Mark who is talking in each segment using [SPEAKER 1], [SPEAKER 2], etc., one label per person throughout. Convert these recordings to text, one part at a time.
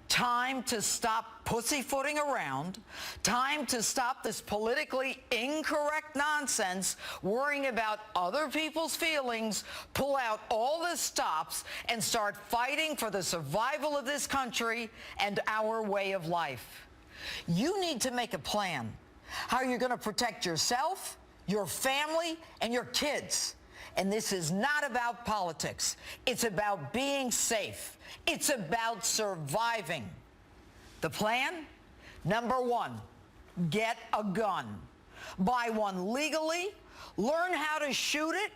[SPEAKER 1] Time to stop pussyfooting around. Time to stop this politically incorrect nonsense, worrying about other people's feelings, pull out all the stops, and start fighting for the survival of this country and our way of life. You need to make a plan how you're going to protect yourself, your family, and your kids. And this is not about politics. It's about being safe. It's about surviving. The plan? Number one, get a gun. Buy one legally, learn how to shoot it,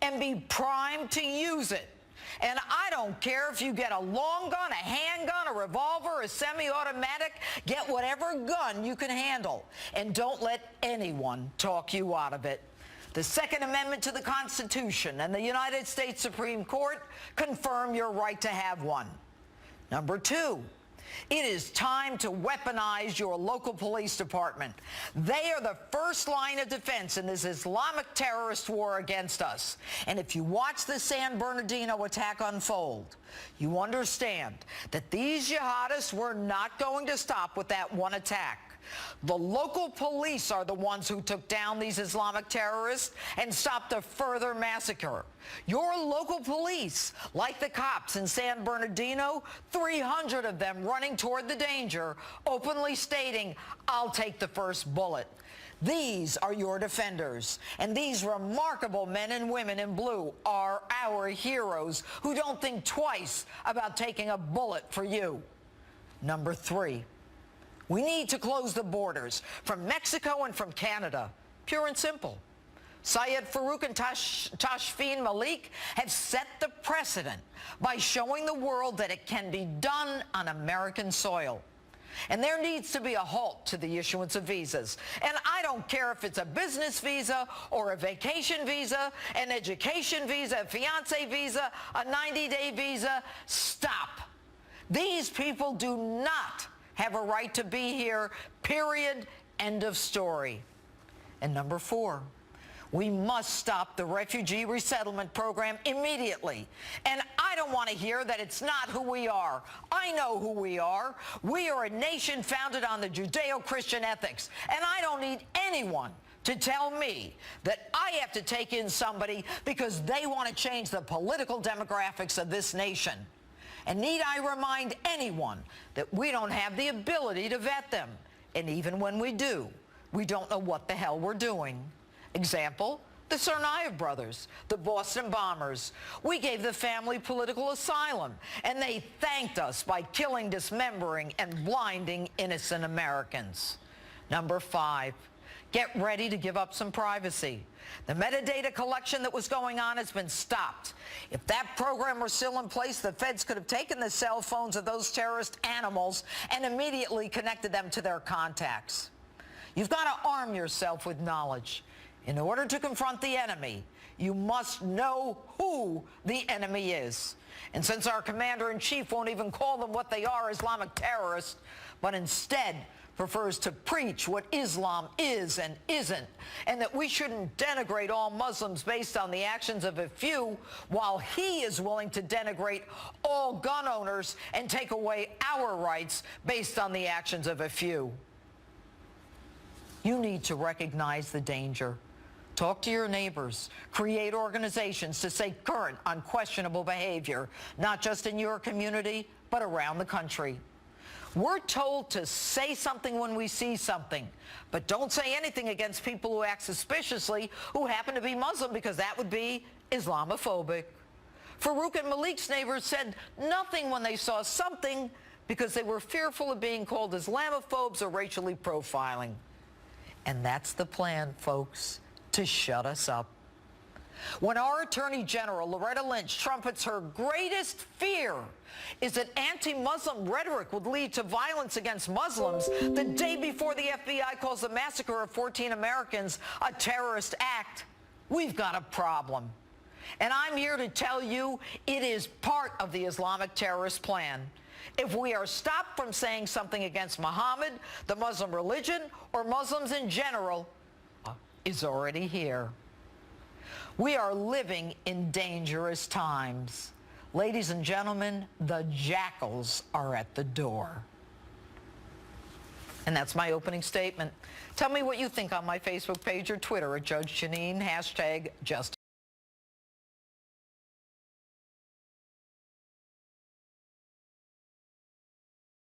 [SPEAKER 1] and be primed to use it. And I don't care if you get a long gun, a handgun, a revolver, a semi-automatic, get whatever gun you can handle. And don't let anyone talk you out of it. The Second Amendment to the Constitution and the United States Supreme Court confirm your right to have one. Number two, it is time to weaponize your local police department. They are the first line of defense in this Islamic terrorist war against us. And if you watch the San Bernardino attack unfold, you understand that these jihadists were not going to stop with that one attack. The local police are the ones who took down these Islamic terrorists and stopped a further massacre. Your local police, like the cops in San Bernardino, 300 of them running toward the danger, openly stating, "I'll take the first bullet." These are your defenders, and these remarkable men and women in blue are our heroes who don't think twice about taking a bullet for you. Number three, we need to close the borders from Mexico and from Canada. Pure and simple. Syed Farouk and Tashfeen Malik have set the precedent by showing the world that it can be done on American soil. And there needs to be a halt to the issuance of visas. And I don't care if it's a business visa or a vacation visa, an education visa, a fiancé visa, a 90-day visa. Stop. These people do not have a right to be here, period, end of story. And number four, we must stop the refugee resettlement program immediately. And I don't want to hear that it's not who we are. I know who we are. We are a nation founded on the Judeo-Christian ethics. And I don't need anyone to tell me that I have to take in somebody because they want to change the political demographics of this nation. And need I remind anyone that we don't have the ability to vet them. And even when we do, we don't know what the hell we're doing. Example, the Tsarnaev brothers, the Boston bombers. We gave the family political asylum, and they thanked us by killing, dismembering, and blinding innocent Americans. Number five, get ready to give up some privacy. The metadata collection that was going on has been stopped. If that program were still in place, the feds could have taken the cell phones of those terrorist animals and immediately connected them to their contacts. You've got to arm yourself with knowledge. In order to confront the enemy, you must know who the enemy is. And since our commander-in-chief won't even call them what they are, Islamic terrorists, but instead prefers to preach what Islam is and isn't, and that we shouldn't denigrate all Muslims based on the actions of a few, while he is willing to denigrate all gun owners and take away our rights based on the actions of a few. You need to recognize the danger. Talk to your neighbors. Create organizations to say current, unquestionable behavior, not just in your community, but around the country. We're told to say something when we see something, but don't say anything against people who act suspiciously who happen to be Muslim, because that would be Islamophobic. Farouk and Malik's neighbors said nothing when they saw something because they were fearful of being called Islamophobes or racially profiling. And that's the plan, folks, to shut us up. When our Attorney General, Loretta Lynch, trumpets her greatest fear is that anti-Muslim rhetoric would lead to violence against Muslims the day before the FBI calls the massacre of 14 Americans a terrorist act, we've got a problem. And I'm here to tell you it is part of the Islamic terrorist plan. If we are stopped from saying something against Muhammad, the Muslim religion, or Muslims in general, is already here. We are living in dangerous times. Ladies and gentlemen, the jackals are at the door. And that's my opening statement. Tell me what you think on my Facebook page or Twitter at Judge Jeanine, #Justice.